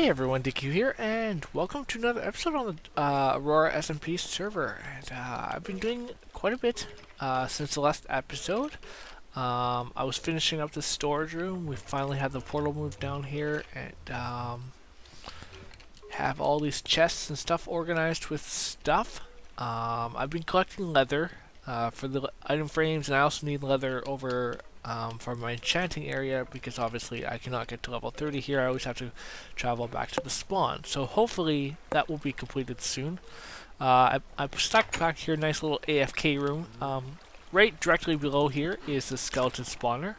Hey everyone, DQ here, and welcome to another episode on the Aurora SMP server. And I've been doing quite a bit since the last episode. I was finishing up the storage room. We finally had the portal moved down here, and have all these chests and stuff organized with stuff. I've been collecting leather for the item frames, and I also need leather over for my enchanting area, because obviously I cannot get to level 30 here. I always have to travel back to the spawn. So hopefully that will be completed soon. I stuck back here, nice little AFK room. Right directly below here is the skeleton spawner,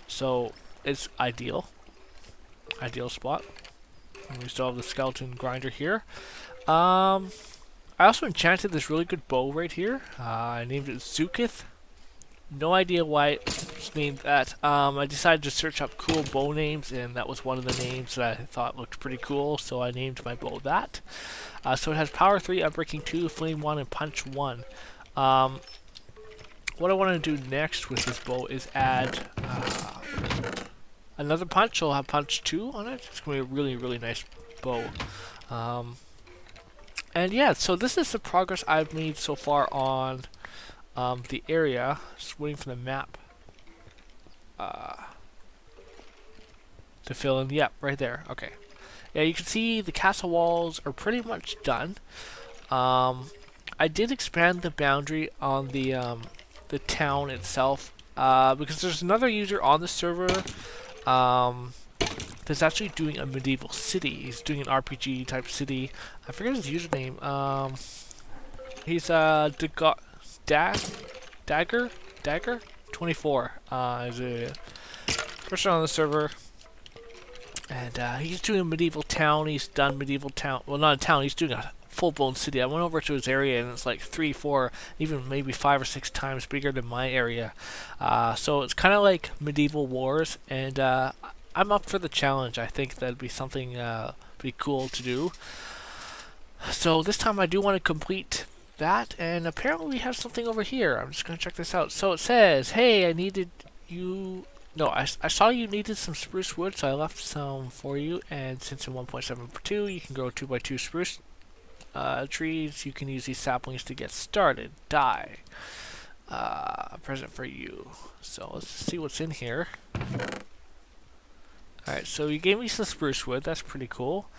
so it's ideal spot. And we still have the skeleton grinder here. I also enchanted this really good bow right here. I named it Zukith. No idea why it's named that. I decided to search up cool bow names, and that was one of the names that I thought looked pretty cool, so I named my bow that. So it has power 3, unbreaking 2, flame 1, and punch 1. What I want to do next with this bow is add another punch. I'll have punch 2 on it. It's going to be a really, really nice bow. And yeah, so this is the progress I've made so far on the area. Just waiting for the map to fill in. Yep, right there. Okay. Yeah, you can see the castle walls are pretty much done. I did expand the boundary on the town itself because there's another user on the server that's actually doing a medieval city. He's doing an RPG type city. I forget his username. He's Dagger 24 is a person on the server, and he's doing a medieval town. He's done medieval town. Well, not a town. He's doing a full-blown city. I went over to his area, and it's like 3, 4, even maybe 5 or 6 times bigger than my area. So it's kind of like medieval wars, and I'm up for the challenge. I think that'd be something pretty cool to do. So this time I do want to complete that, and apparently we have something over here. I'm just going to check this out. So it says, hey, I saw you needed some spruce wood, so I left some for you, and since in 1.7.2 you can grow 2x2 spruce trees, you can use these saplings to get started. A present for you. So let's see what's in here. Alright, so you gave me some spruce wood, that's pretty cool.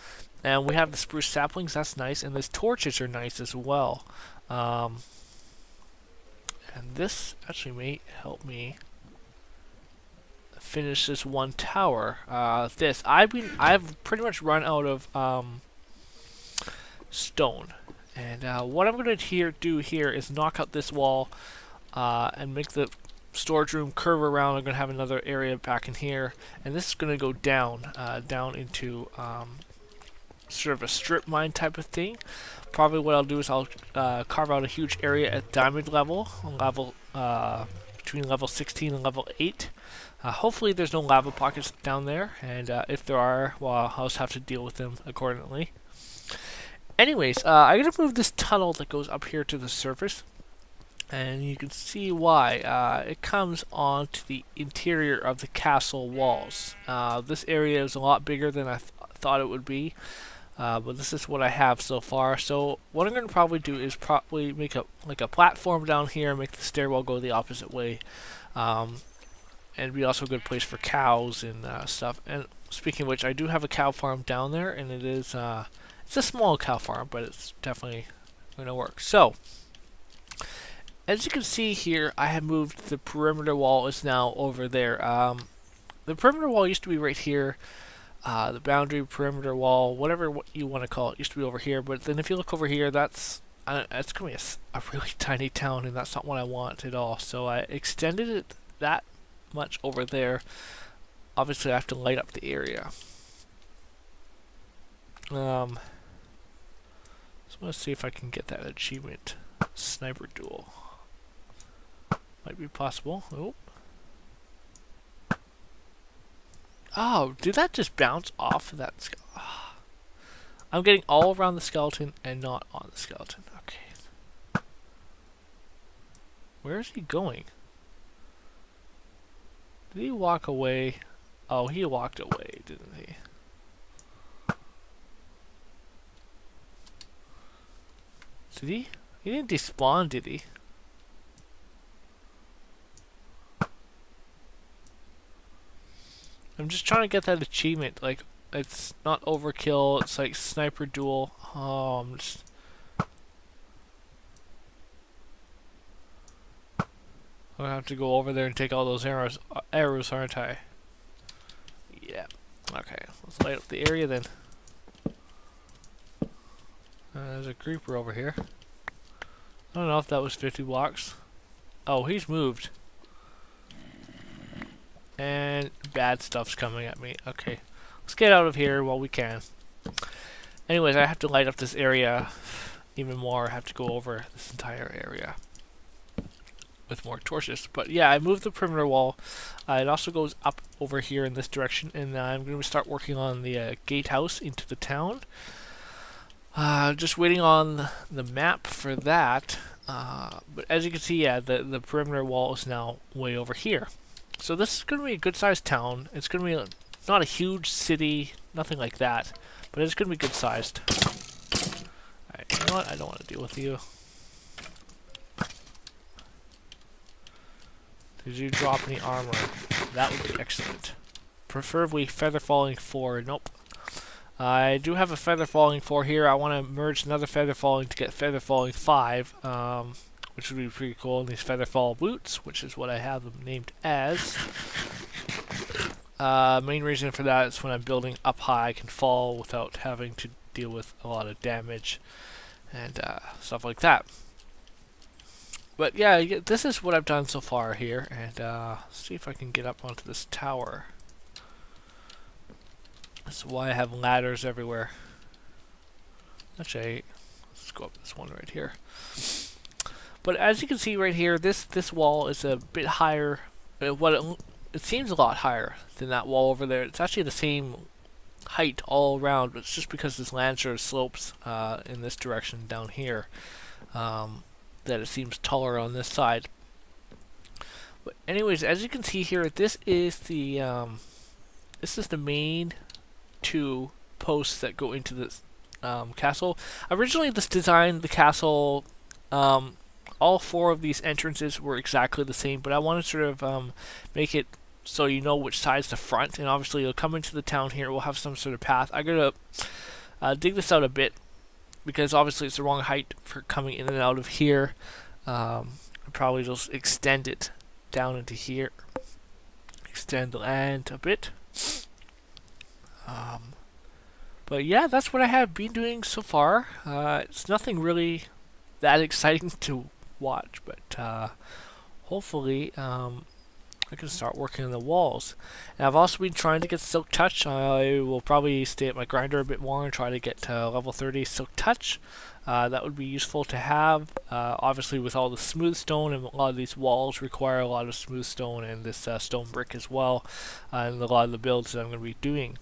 And we have the spruce saplings, that's nice, and these torches are nice as well. And this actually may help me finish this one tower. I've pretty much run out of stone, and what I'm gonna do here is knock out this wall and make the storage room curve around. I'm gonna have another area back in here, and this is gonna go down into sort of a strip mine type of thing. Probably what I'll do is I'll carve out a huge area at diamond level, between level 16 and level 8. Hopefully there's no lava pockets down there, and if there are, well, I'll just have to deal with them accordingly. Anyways, I'm going to move this tunnel that goes up here to the surface, and you can see why. It comes onto the interior of the castle walls. This area is a lot bigger than I thought it would be. But this is what I have so far. So what I'm going to probably do is probably make a platform down here, make the stairwell go the opposite way, and be also a good place for cows and stuff. And speaking of which, I do have a cow farm down there, and it is it's a small cow farm, but it's definitely going to work. So as you can see here, I have moved the perimeter wall is now over there. The perimeter wall used to be right here. The boundary, perimeter wall, whatever you want to call it, used to be over here. But then if you look over here, that's going to be a really tiny town, and that's not what I want at all. So I extended it that much over there. Obviously, I have to light up the area. So I'm going to see if I can get that achievement. Sniper duel. Might be possible. Oh. Oh, did that just bounce off of that skeleton? Oh. I'm getting all around the skeleton and not on the skeleton. Okay. Where is he going? Did he walk away? Oh, he walked away, didn't he? Did he? He didn't despawn, did he? I'm just trying to get that achievement. Like, it's not overkill. It's like sniper duel. Oh, I'm just... I'm gonna have to go over there and take all those arrows, aren't I? Yeah. Okay, let's light up the area then. There's a creeper over here. I don't know if that was 50 blocks. Oh, he's moved. And bad stuff's coming at me. Okay, let's get out of here while we can. Anyways, I have to light up this area even more. I have to go over this entire area with more torches. But yeah, I moved the perimeter wall. It also goes up over here in this direction, and I'm going to start working on the gatehouse into the town. Just waiting on the map for that. But as you can see, yeah, the perimeter wall is now way over here. So this is going to be a good-sized town. It's going to be not a huge city, nothing like that, but it's going to be good-sized. Alright, you know what? I don't want to deal with you. Did you drop any armor? That would be excellent. Preferably Feather Falling 4. Nope. I do have a Feather Falling 4 here. I want to merge another Feather Falling to get Feather Falling 5, which would be pretty cool. And these Feather Fall boots, which is what I have them named as. Main reason for that is when I'm building up high, I can fall without having to deal with a lot of damage and stuff like that. But yeah, this is what I've done so far here, and see if I can get up onto this tower. That's why I have ladders everywhere. Actually, let's go up this one right here. But as you can see right here, this wall is a bit higher. It seems a lot higher than that wall over there. It's actually the same height all around, but it's just because this land sort of slopes in this direction down here that it seems taller on this side. But anyways, as you can see here, this is the main two posts that go into this castle. Originally, this designed the castle. All four of these entrances were exactly the same, but I want to sort of make it so you know which side's the front, and obviously you'll come into the town here, we'll have some sort of path. I'm going to dig this out a bit, because obviously it's the wrong height for coming in and out of here. I'll probably just extend it down into here. Extend the land a bit. But yeah, that's what I have been doing so far. It's nothing really that exciting to watch, but hopefully I can start working on the walls. And I've also been trying to get Silk Touch. I will probably stay at my grinder a bit more and try to get to level 30 Silk Touch. That would be useful to have. Obviously with all the smooth stone, and a lot of these walls require a lot of smooth stone and this stone brick as well, and a lot of the builds that I'm going to be doing.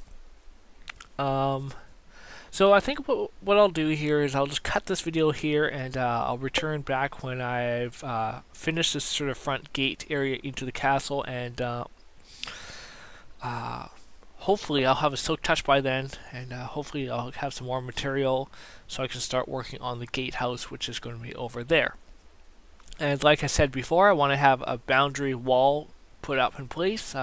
So I think what I'll do here is I'll just cut this video here, and I'll return back when I've finished this sort of front gate area into the castle, and hopefully I'll have a Silk Touch by then, and hopefully I'll have some more material so I can start working on the gatehouse, which is going to be over there. And like I said before, I want to have a boundary wall put up in place.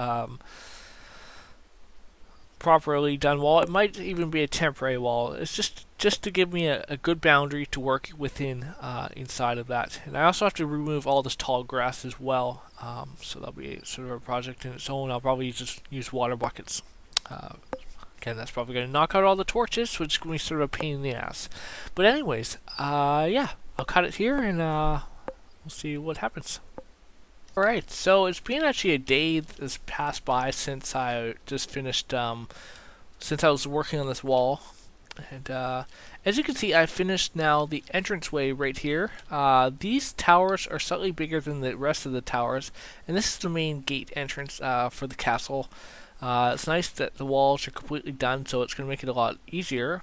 Properly done wall. It might even be a temporary wall. It's just to give me a good boundary to work within inside of that. And I also have to remove all this tall grass as well. So that'll be sort of a project in its own. I'll probably just use water buckets. Again, that's probably going to knock out all the torches, which is going to be sort of a pain in the ass. But anyways, yeah, I'll cut it here, and we'll see what happens. Alright, so it's been actually a day that's passed by since I just finished, since I was working on this wall. And as you can see, I finished now the entranceway right here. These towers are slightly bigger than the rest of the towers, and this is the main gate entrance for the castle. It's nice that the walls are completely done, so it's going to make it a lot easier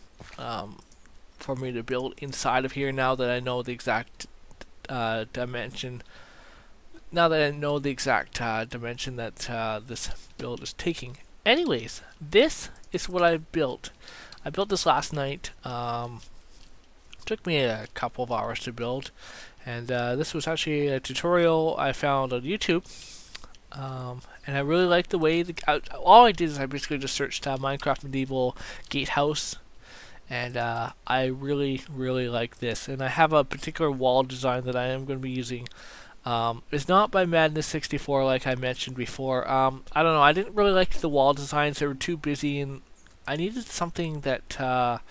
for me to build inside of here now that I know the exact dimension. Now that I know the exact dimension that this build is taking. Anyways, this is what I built. I built this last night. Took me a couple of hours to build, and this was actually a tutorial I found on YouTube. And I really like the way all I did is I basically just searched Minecraft Medieval Gatehouse, and I really like this. And I have a particular wall design that I am going to be using. It's not by Madness64 like I mentioned before. I don't know, I didn't really like the wall designs. They were too busy, and I needed something that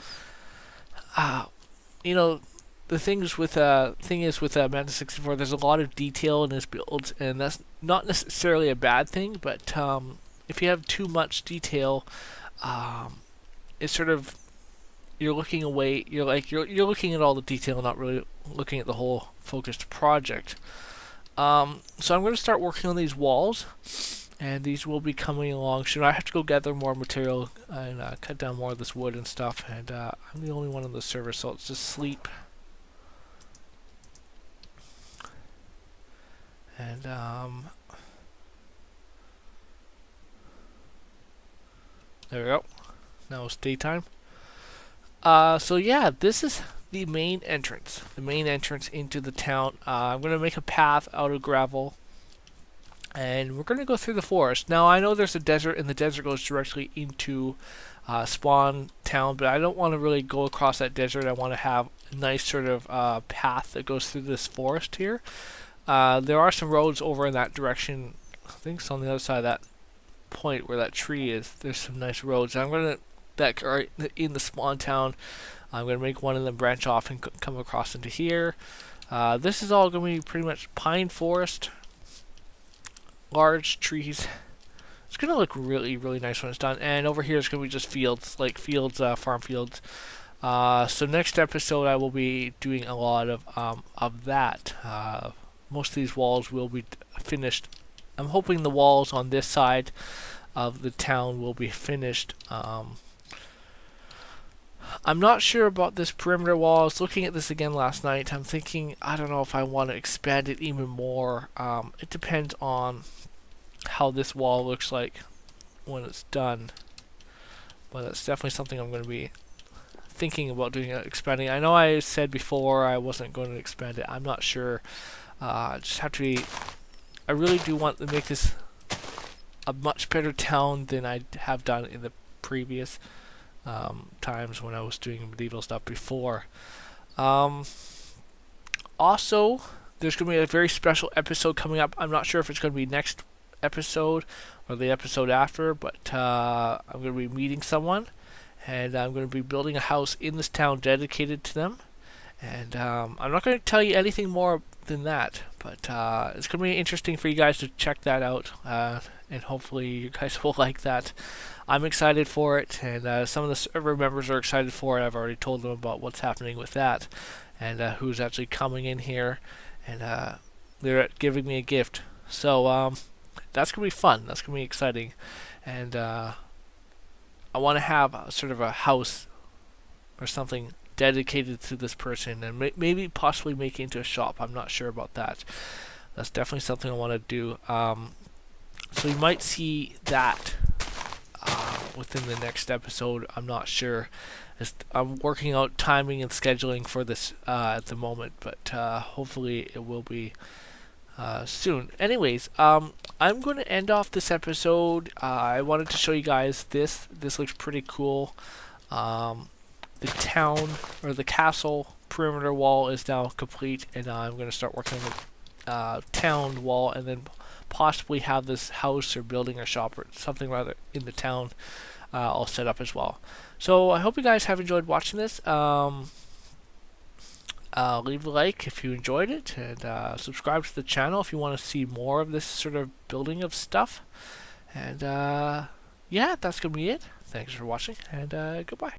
you know, the thing is with Madness64, there's a lot of detail in his builds, and that's not necessarily a bad thing. But if you have too much detail, it's sort of, you're looking away. You're looking at all the detail, not really looking at the whole focused project. So I'm going to start working on these walls, and these will be coming along soon. I have to go gather more material and cut down more of this wood and stuff. And I'm the only one on the server, so let's just sleep. And there we go. Now it's daytime. So yeah, this is the main entrance. The main entrance into the town. I'm gonna make a path out of gravel, and we're gonna go through the forest. Now I know there's a desert, and the desert goes directly into spawn town, but I don't want to really go across that desert. I want to have a nice sort of path that goes through this forest here. There are some roads over in that direction. I think it's on the other side of that point where that tree is. There's some nice roads. I'm gonna that are in the spawn town. I'm gonna make one of them branch off and come across into here. This is all gonna be pretty much pine forest, large trees. It's gonna look really nice when it's done. And over here is gonna be just fields, like fields, farm fields. So next episode I will be doing a lot of that. Most of these walls will be finished. I'm hoping the walls on this side of the town will be finished. I'm not sure about this perimeter wall. I was looking at this again last night. I'm thinking, I don't know if I want to expand it even more. It depends on how this wall looks like when it's done. But it's definitely something I'm going to be thinking about doing, expanding. I know I said before I wasn't going to expand it. I'm not sure. Just have to be. I really do want to make this a much better town than I have done in the previous times when I was doing medieval stuff before. Also, there's going to be a very special episode coming up. I'm not sure if it's going to be next episode or the episode after, but I'm going to be meeting someone, and I'm going to be building a house in this town dedicated to them. And I'm not going to tell you anything more than that, but it's going to be interesting for you guys to check that out, and hopefully you guys will like that. I'm excited for it, and some of the server members are excited for it. I've already told them about what's happening with that, and who's actually coming in here, and they're giving me a gift. So that's going to be fun. That's going to be exciting, and I want to have sort of a house or something dedicated to this person, and maybe possibly make it into a shop. I'm not sure about that. That's definitely something I want to do. So you might see that within the next episode. I'm not sure. I'm working out timing and scheduling for this at the moment, but hopefully it will be soon. Anyways, I'm going to end off this episode. I wanted to show you guys this. This looks pretty cool. The town, or the castle perimeter wall is now complete, and I'm going to start working on the town wall, and then possibly have this house or building or shop or something rather in the town all set up as well. So I hope you guys have enjoyed watching this. Leave a like if you enjoyed it, and subscribe to the channel if you want to see more of this sort of building of stuff. And yeah, that's going to be it. Thanks for watching, and goodbye.